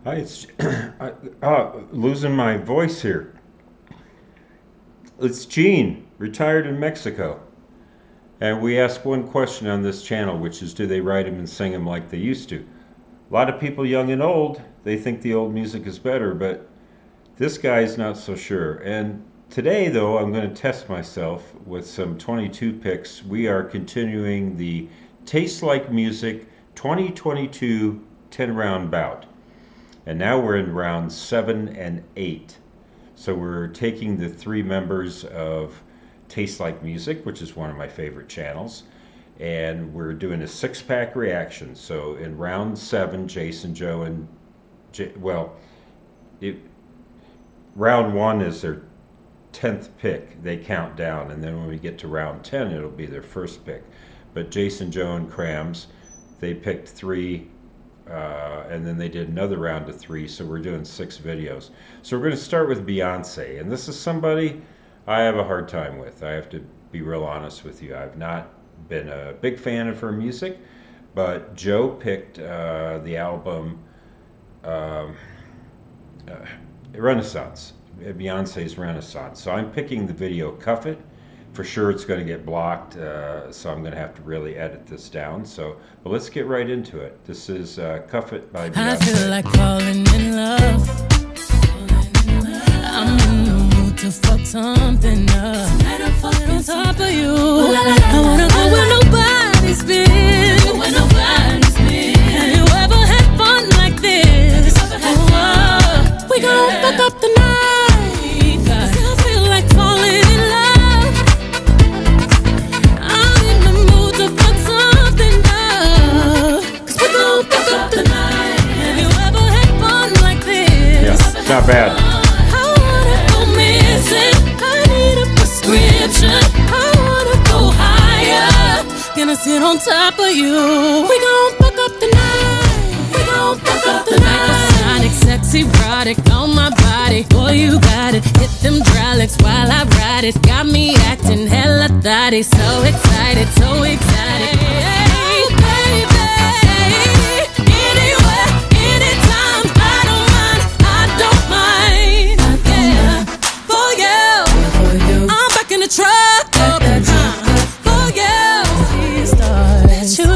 Hi, it's losing my voice here. It's Gene, retired in Mexico. And we ask one question on this channel, which is, do they write them and sing them like they used to? A lot of people, young and old, they think the old music is better, but this guy's not so sure. And today, though, I'm going to test myself with some 22 picks. We are continuing the Taste Like Music 2022 10-round bout. And now we're in rounds 7 and 8. So we're taking the three members of Taste Like Music, which is one of my favorite channels, and we're doing a 6-pack reaction. So in round 7, Jason, Joe, and round 1 is their 10th pick. They count down, and then when we get to round 10, it'll be their first pick. But Jason, Joe, and Kramzer, they picked 3. And then they did another round of 3, so we're doing 6 videos. So we're going to start with Beyonce, and this is somebody I have a hard time with. I have to be real honest with you. I've not been a big fan of her music, but Joe picked the album Renaissance, Beyonce's Renaissance. So I'm picking the video Cuff It. For sure it's going to get blocked, so I'm going to have to really edit this down. But let's get right into it. This is Cuff It by Beyonce. I feel like falling in love. I'm in the mood to fuck something up. Right on top of you. I wanna go where nobody's been. Have you ever had fun like this? Oh, we gon' fuck up the night. 'Cause I feel like falling in love. I'm in the mood to fuck something up. 'Cause we gon' fuck up the night. Have you ever had fun like this? Yeah, not bad. I wanna go missing. I need a prescription. I wanna go higher. Gonna sit on top of you. We gon' fuck up the night. We gon' fuck up the night. Sonic, sexy, erotic on my body. Boy, you got it. Hit them dry licks while I ride it. Got me acting hella thotty. So excited, so excited. Hey, baby. Anywhere, anytime. I don't mind. I don't mind. Yeah. For you. I'm back in the truck. For you. Bet you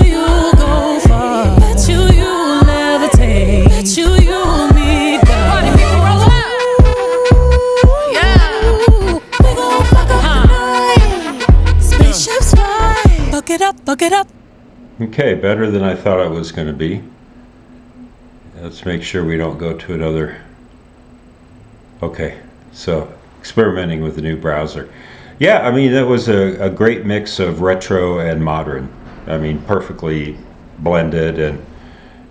go far. Bet you levitate. Bet you me go. Party people roll out. Yeah. We gon' fuck up the night. Spaceships fly. Buck it up, buck it up. Okay, better than I thought it was going to be. Let's make sure we don't go to another. Okay, so experimenting with the new browser. Yeah, I mean, that was a great mix of retro and modern. I mean, perfectly blended, and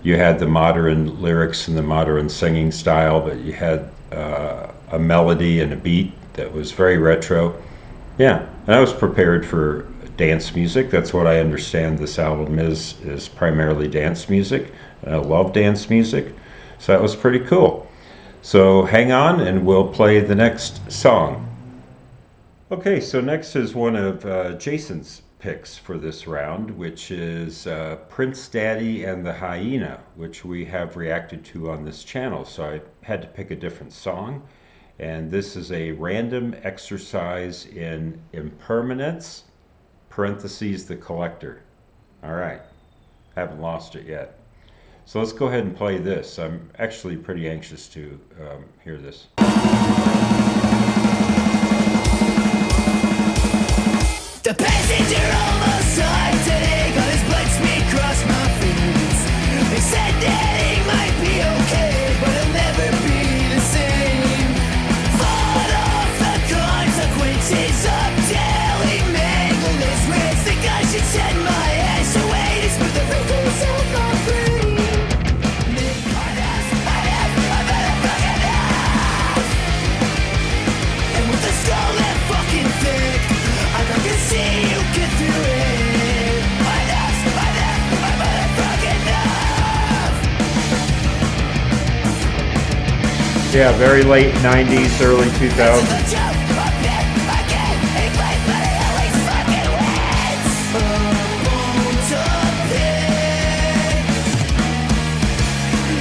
you had the modern lyrics and the modern singing style, but you had a melody and a beat that was very retro. Yeah, and I was prepared for dance music. That's what I understand this album is primarily dance music. And I love dance music, so that was pretty cool. So hang on and we'll play the next song. Okay, so next is one of Jason's picks for this round, which is Prince Daddy and the Hyena, which we have reacted to on this channel. So I had to pick a different song, and this is a random exercise in impermanence, parentheses, the collector. All right, haven't lost it yet. So let's go ahead and play this. I'm actually pretty anxious to hear this. The passenger almost died today, got his blood smeared across my face. They said that he might be okay, but he'll never be the same. Fought off the consequences of daily mangled his wrist. Think I should send my ass away to smooth the wrinkles off my brain. Nick Cardas, I never fucking enough. And with the skull that fucking thick, I can see you get through it. My motherfucking enough. Yeah, very late 90s, early 2000s.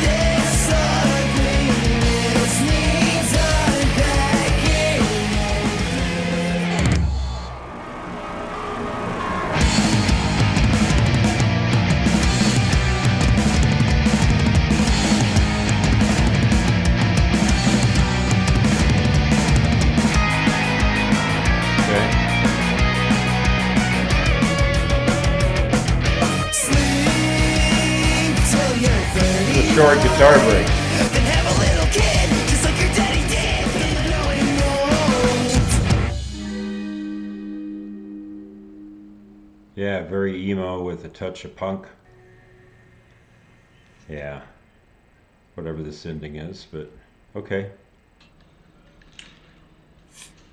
This short guitar break. Then have a little kid, just like your daddy did. No, it won't. Yeah, very emo with a touch of punk. Yeah, whatever this ending is, but okay.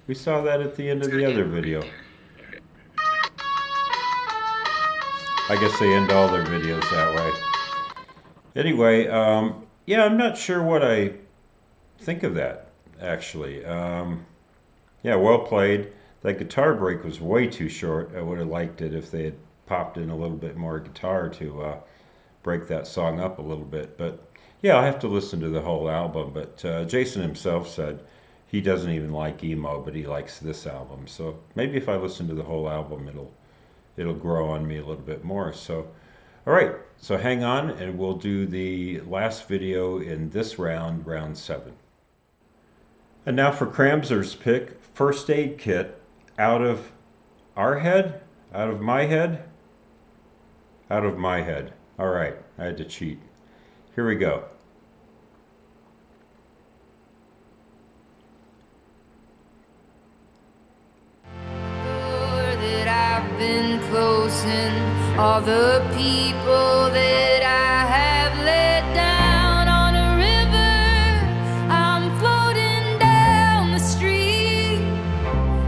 We saw that at the end of the other video. I guess they end all their videos that way. Anyway, yeah, I'm not sure what I think of that, actually. Yeah, well played. That guitar break was way too short. I would have liked it if they had popped in a little bit more guitar to break that song up a little bit. But yeah, I'll have to listen to the whole album. But Jason himself said he doesn't even like emo, but he likes this album. So maybe if I listen to the whole album, it'll grow on me a little bit more. So, all right. So hang on, and we'll do the last video in this round, round 7. And now for Kramzer's pick, First Aid Kit, out of our head, out of my head, out of my head. All right, I had to cheat. Here we go. That I've been closing, all the people that I have let down on a river. I'm floating down the street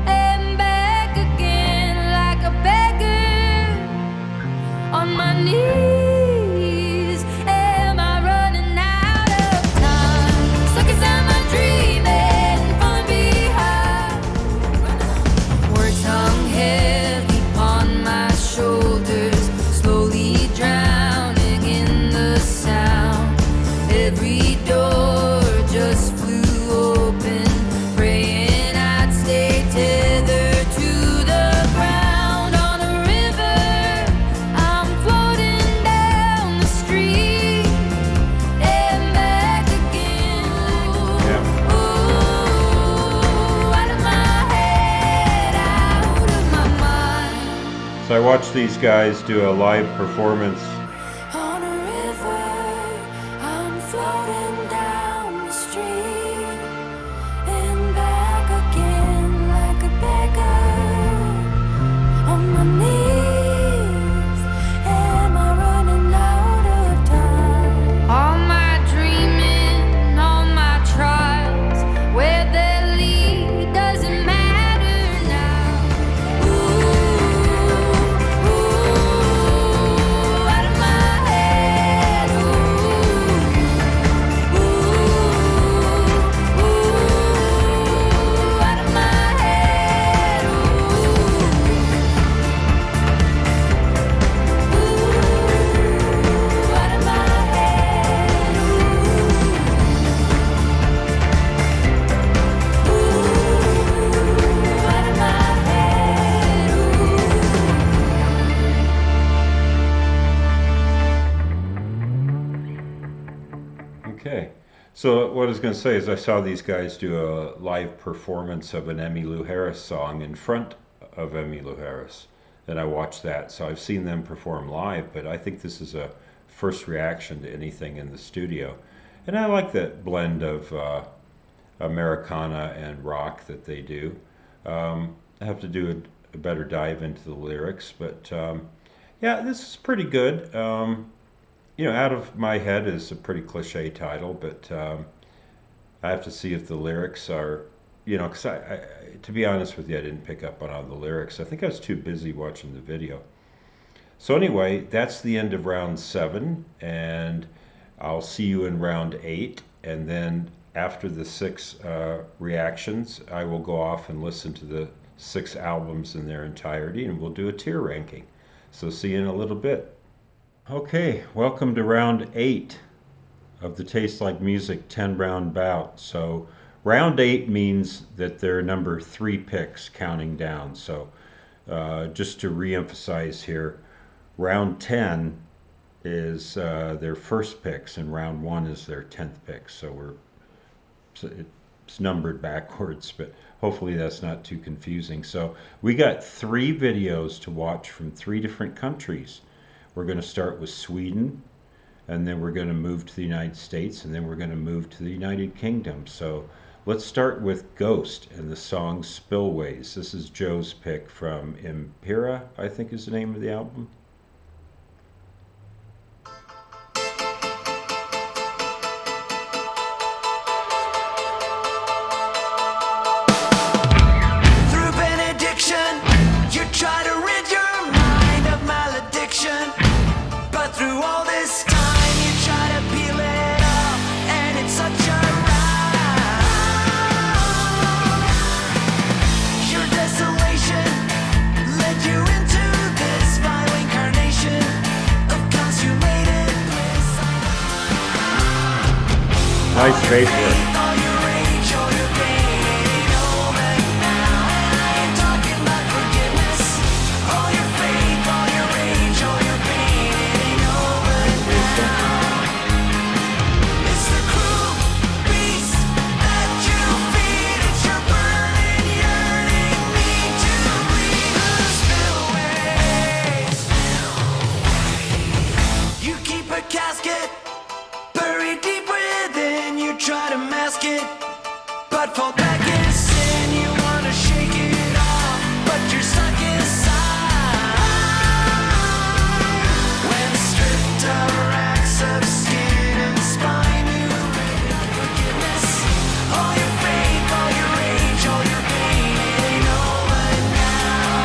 and back again like a beggar on my knees. Am I running out of time? Stuck inside my dreaming, falling behind. Words hung heavy upon my shoulders, slowly drowning in the sound. Every door just flew open, praying I'd stay tethered to the ground on a river. I'm floating down the street and back again. Yeah. Ooh, out of my head, out of my mind. So I watched these guys do a live performance. On a river, I'm floating down the street and back again like a beggar on my knees. Am I running out of time? All my dreaming, all my trials, where they lead doesn't matter now. Ooh, out of my head. Out of my head. Out of my Okay. So what I was going to say is I saw these guys do a live performance of an Emmylou Harris song in front of Emmylou Harris. And I watched that. So I've seen them perform live, but I think this is a first reaction to anything in the studio. And I like that blend of Americana and rock that they do. I have to do a better dive into the lyrics, but yeah, this is pretty good. You know, Out of My Head is a pretty cliche title, but I have to see if the lyrics are, you know, because to be honest with you, I didn't pick up on all the lyrics. I think I was too busy watching the video. So anyway, that's the end of round 7, and I'll see you in round 8, and then after the 6 reactions, I will go off and listen to the 6 albums in their entirety, and we'll do a tier ranking. So see you in a little bit. Okay, welcome to round 8 of the Taste Like Music 10-round bout. So round 8 means that they're number 3 picks counting down. So just to re-emphasize here, round 10 is their first picks and round 1 is their 10th pick. So it's numbered backwards, but hopefully that's not too confusing. So we got 3 videos to watch from 3 different countries. We're going to start with Sweden, and then we're going to move to the United States, and then we're going to move to the United Kingdom. So let's start with Ghost and the song Spillways. This is Joe's pick from Impera, I think is the name of the album. Through benediction, you try to rid your mind of malediction. But through all this time, you try to peel it off, and it's such a ride. Your desolation led you into this vile incarnation of consummated bliss. Nice bass work. All your rage, all your pain, ain't over now. I ain't talking about forgiveness. All your faith, all your rage, all your pain, it ain't over now. It's the cruel beast that you feed. It's your burning, yearning need to breathe the spillways. You keep a casket buried deep within. You try to mask it, but fall back in sin. You wanna shake it off, but you're stuck inside. When stripped of racks of skin and spine, you ready for forgiveness. All your faith, all your rage, all your pain, it ain't over now.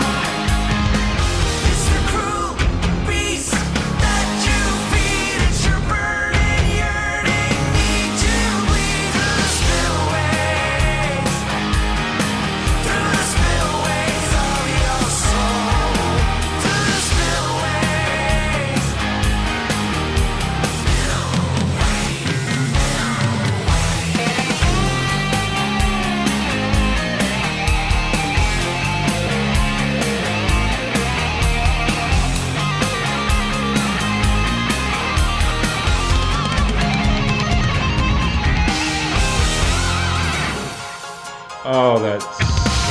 It's the cruel beast that you feed. It's your burning, yearning need to bleed through the spillways. Through the spillways of your soul. Through the spillways. Oh, that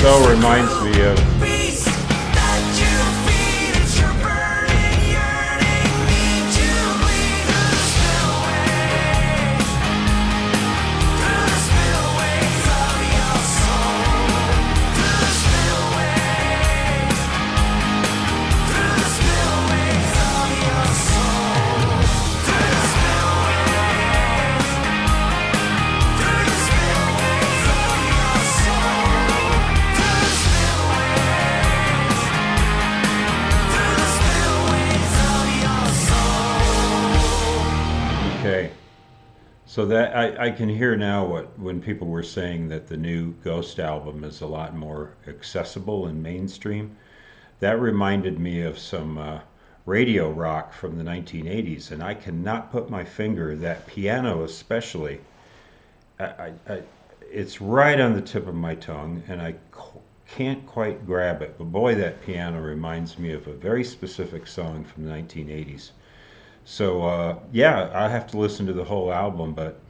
so reminds me of Beast that you feed. It's your burning, yearning need to bleed through the spillways. Through the spillways of your soul. Through the spillways. Through the spillways of your soul. Through the spillways. Through the spillways of your soul. Through the spillways. Through the spillways of your soul. Okay. So that I can hear now when people were saying that the new Ghost album is a lot more accessible and mainstream. That reminded me of some radio rock from the 1980s, and I cannot put my finger, that piano especially, it's right on the tip of my tongue, and I can't quite grab it. But boy, that piano reminds me of a very specific song from the 1980s. So yeah, I have to listen to the whole album, but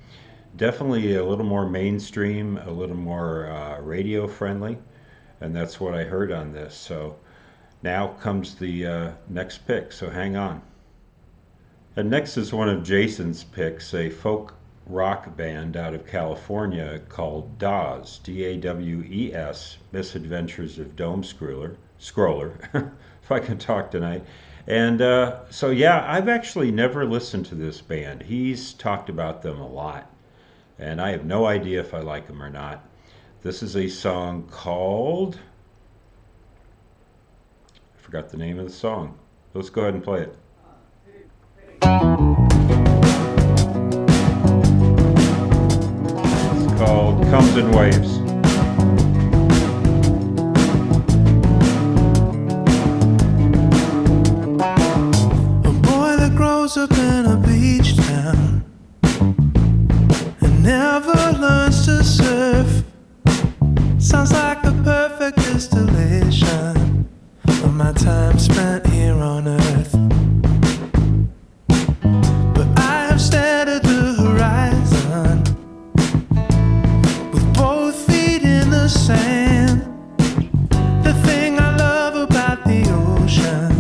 definitely a little more mainstream, a little more radio friendly, and that's what I heard on this. So now comes the next pick, so hang on. And next is one of Jason's picks, a folk rock band out of California called Dawes, Dawes, Misadventures of Dome Scroller, if I can talk tonight. And so yeah, I've actually never listened to this band. He's talked about them a lot, and I have no idea if I like them or not. This is a song called, I forgot the name of the song. Let's go ahead and play it. It's called Comes in Waves. A boy that grows up in a beach town and never learns to surf sounds like the perfect distillation of my time spent here on earth. But I have stared at the horizon with both feet in the sand. The thing I love about the ocean,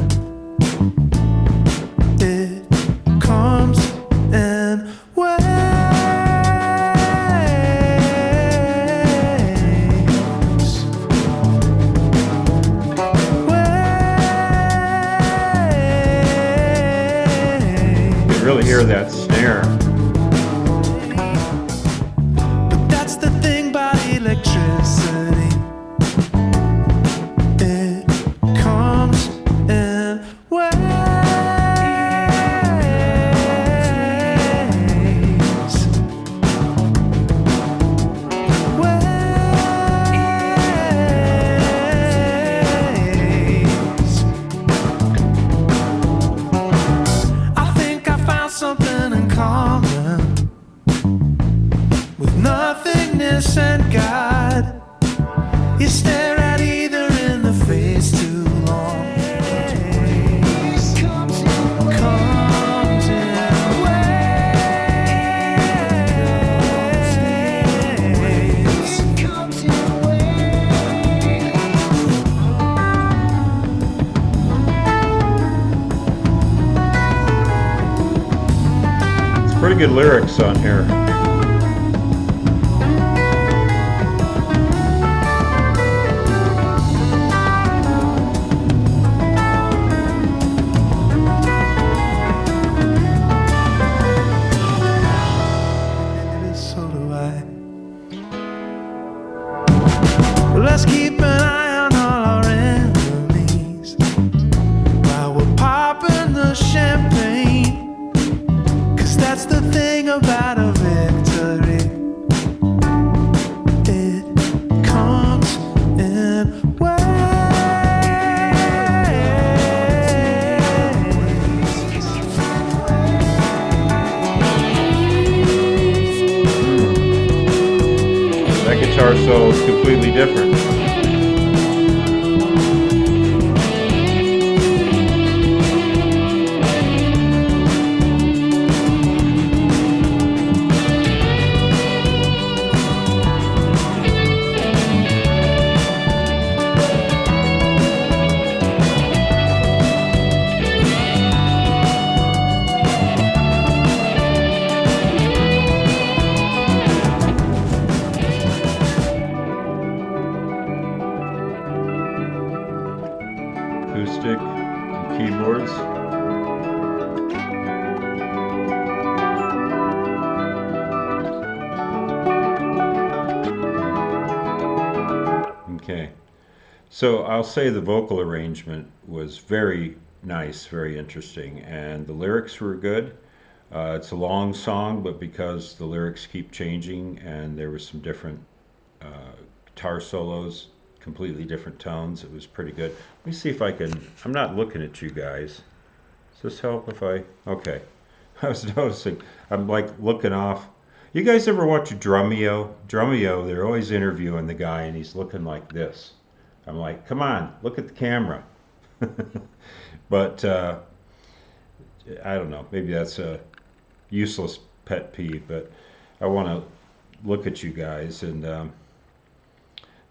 it comes really hear that snare. But that's the thing about electricity. It comes in waves. I think I found something in common with nothingness and God. You stare at either in the face too long. Comes in It's pretty good lyrics on here. So do I. Well, let's keep an eye on all our enemies while we're popping the champagne. 'Cause that's the thing about a victory. It comes in That guitar solo is completely different. Acoustic and keyboards. Okay, so I'll say the vocal arrangement was very nice, very interesting, and the lyrics were good. It's a long song, but because the lyrics keep changing and there were some different guitar solos, completely different tones, it was pretty good. Let me see if I can, I'm not looking at you guys. Does this help if I, okay. I was noticing, I'm like looking off. You guys ever watch Drumeo? Drumeo, they're always interviewing the guy and he's looking like this. I'm like, come on, look at the camera. But I don't know, maybe that's a useless pet peeve, but I want to look at you guys and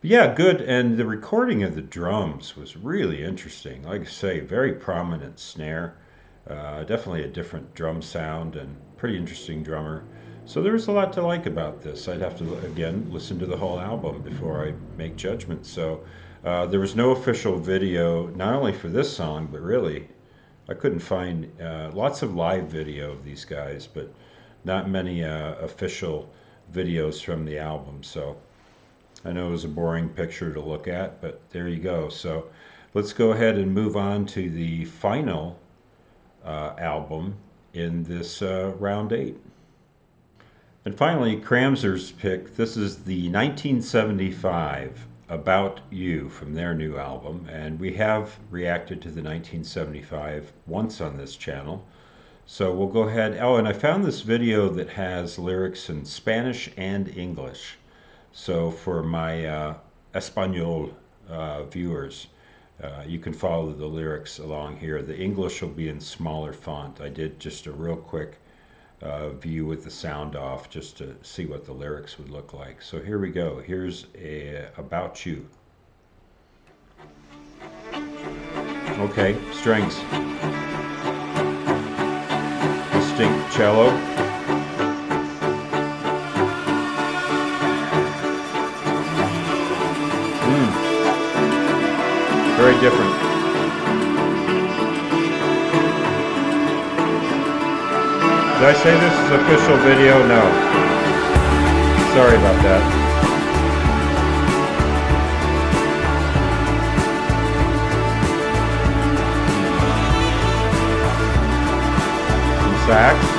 yeah, good. And the recording of the drums was really interesting. Like I say, very prominent snare, definitely a different drum sound and pretty interesting drummer. So there's a lot to like about this. I'd have to, again, listen to the whole album before I make judgments. So there was no official video, not only for this song, but really, I couldn't find lots of live video of these guys, but not many official videos from the album. So I know it was a boring picture to look at, but there you go. So let's go ahead and move on to the final album in this round 8. And finally, Kramzer's pick. This is the 1975 About You from their new album, and we have reacted to the 1975 once on this channel. So we'll go ahead. Oh, and I found this video that has lyrics in Spanish and English. So for my Espanol viewers, you can follow the lyrics along here. The English will be in smaller font. I did just a real quick view with the sound off just to see what the lyrics would look like. So here we go. Here's About You. Okay, strings. Distinct cello. Very different. Did I say this is official video? No. Sorry about that. Some sax.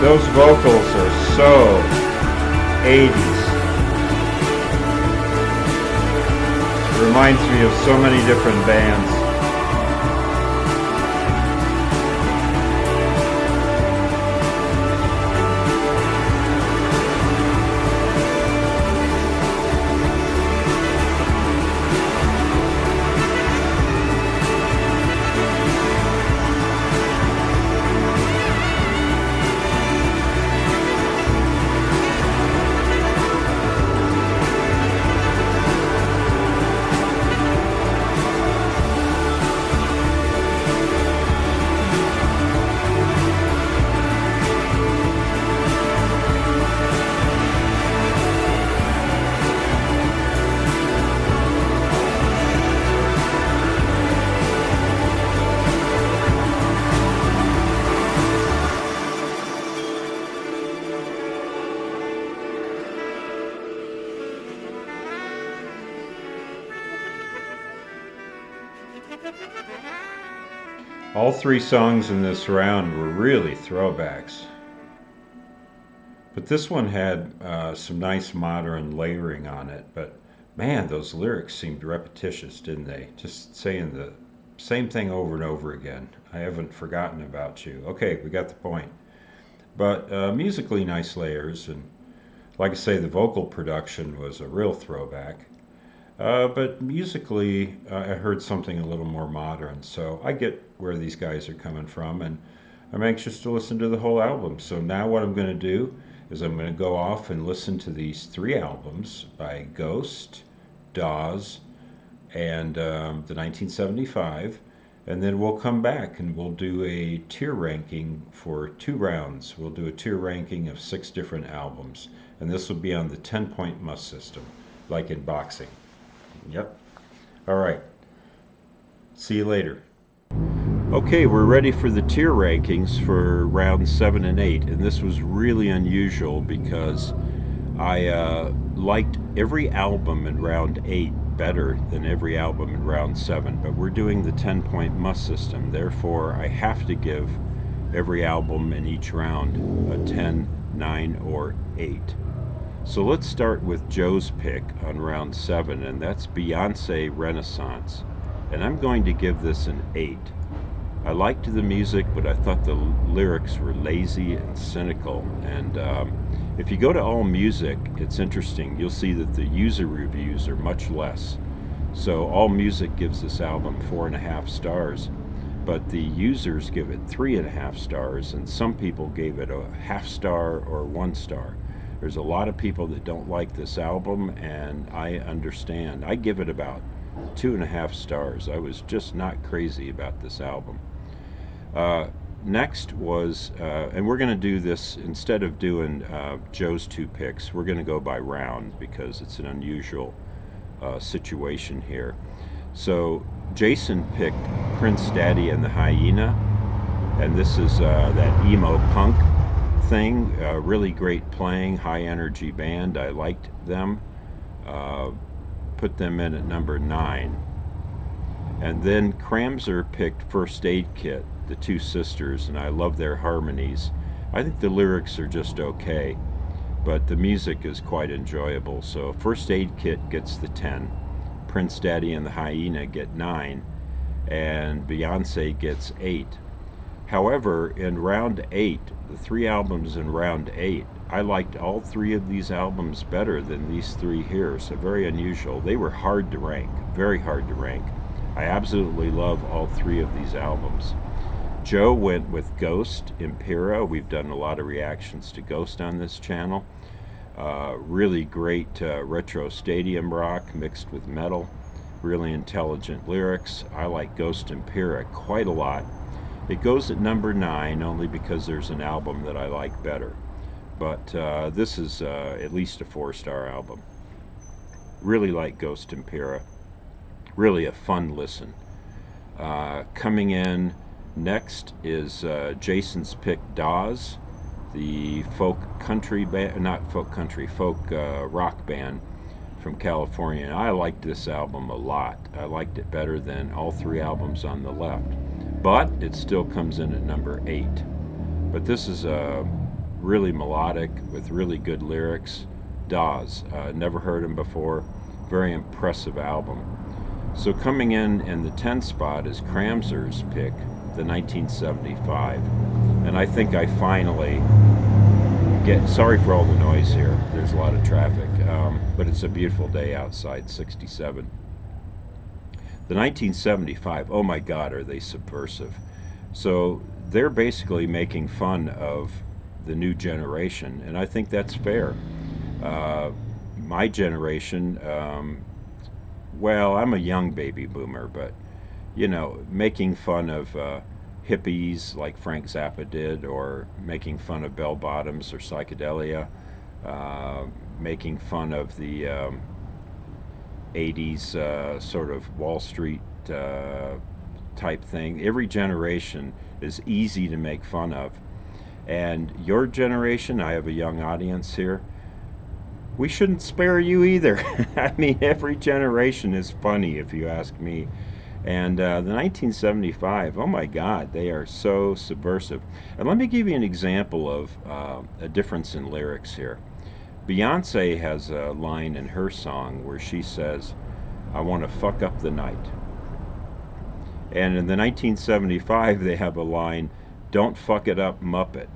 Those vocals are so 80s. Reminds me of so many different bands. All three songs in this round were really throwbacks. But this one had some nice modern layering on it. But man, those lyrics seemed repetitious, didn't they? Just saying the same thing over and over again. I haven't forgotten about you. Okay, we got the point. But musically nice layers. And like I say, the vocal production was a real throwback. But musically, I heard something a little more modern, so I get where these guys are coming from, and I'm anxious to listen to the whole album. So now what I'm going to do is I'm going to go off and listen to these three albums by Ghost, Dawes, and the 1975, and then we'll come back and we'll do a tier ranking for 2 rounds. We'll do a tier ranking of 6 different albums, and this will be on the 10-point must system, like in boxing. Yep. All right. See you later. Okay, we're ready for the tier rankings for rounds 7 and 8, and this was really unusual because I liked every album in round 8 better than every album in round 7, but we're doing the 10-point must system. Therefore, I have to give every album in each round a 10, 9, or 8. So let's start with Joe's pick on round 7, and that's Beyonce Renaissance. And I'm going to give this an 8. I liked the music, but I thought the lyrics were lazy and cynical. And if you go to All Music, it's interesting. You'll see that the user reviews are much less. So All Music gives this album 4.5 stars, but the users give it 3.5 stars, and some people gave it a half star or 1 star. There's a lot of people that don't like this album, and I understand. I give it about 2.5 stars. I was just not crazy about this album. Uh, Next was, and we're going to do this instead of doing Joe's 2 picks, we're going to go by round because it's an unusual situation here. So Jason picked Prince Daddy and the Hyena, and this is that emo punk thing. Really great playing, high energy band. I liked them. Uh, Put them in at number 9. And then Kramzer picked First Aid Kit, the two sisters, and I love their harmonies. I think the lyrics are just okay, but the music is quite enjoyable. So First Aid Kit gets the 10, Prince Daddy and the Hyena get 9, and Beyonce gets 8. However, in round 8, the 3 albums in round 8, I liked all 3 of these albums better than these 3 here, so very unusual. They were hard to rank, very hard to rank. I absolutely love all 3 of these albums. Joe went with Ghost, Impera. We've done a lot of reactions to Ghost on this channel. Really great retro stadium rock mixed with metal. Really intelligent lyrics. I like Ghost Impera quite a lot. It goes at number 9 only because there's an album that I like better. But this is at least a 4-star album. Really like Ghost Impera. Really a fun listen. Coming in next is Jason's pick, Dawes, the folk country band, not folk country, folk rock band from California. And I liked this album a lot. I liked it better than all 3 albums on the left. But it still comes in at number 8. But this is really melodic with really good lyrics. Dawes, never heard him before. Very impressive album. So coming in the 10th spot is Kramzer's pick, the 1975. And I think I finally get, sorry for all the noise here, there's a lot of traffic, but it's a beautiful day outside, 67. The 1975, oh my God, are they subversive. So they're basically making fun of the new generation, and I think that's fair. My generation, well, I'm a young baby boomer, but making fun of hippies like Frank Zappa did, or making fun of bell bottoms or psychedelia, making fun of the 80s sort of Wall Street type thing. Every generation is easy to make fun of. And your generation, I have a young audience here, we shouldn't spare you either. I mean, every generation is funny, if you ask me. And the 1975, oh my God, they are so subversive. And let me give you an example of a difference in lyrics here. Beyonce has a line in her song where she says, I want to fuck up the night. And in the 1975, they have a line, don't fuck it up, Muppet.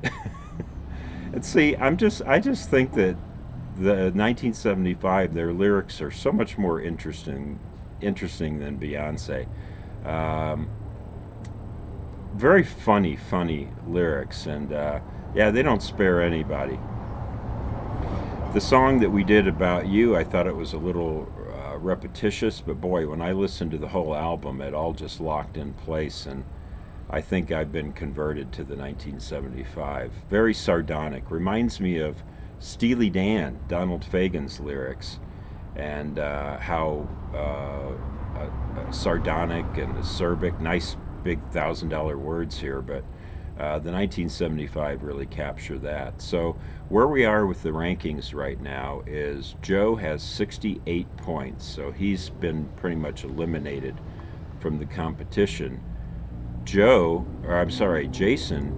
And see, I just think that the 1975, their lyrics are so much more interesting than Beyonce. Um, Very funny lyrics, and yeah, they don't spare anybody. The song that we did about you, I thought it was a little repetitious, but boy, when I listened to the whole album, it all just locked in place, and I think I've been converted to the 1975. Very sardonic. Reminds me of Steely Dan, Donald Fagen's lyrics, and how sardonic and acerbic. Nice big $1,000 words here, but the 1975 really capture that. So where we are with the rankings right now is Joe has 68 points, so he's been pretty much eliminated from the competition. Jason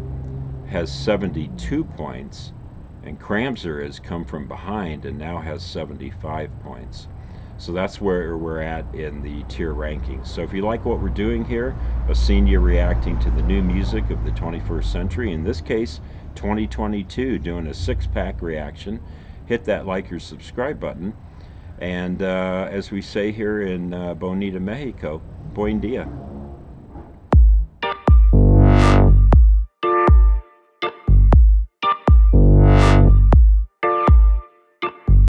has 72 points, And Kramzer has come from behind and now has 75 points. So that's where we're at in the tier rankings. So if you like what we're doing here, a senior reacting to the new music of the 21st century, in this case 2022, doing a 6-pack reaction, hit that like or subscribe button. And as we say here in Bonita, Mexico, buen dia.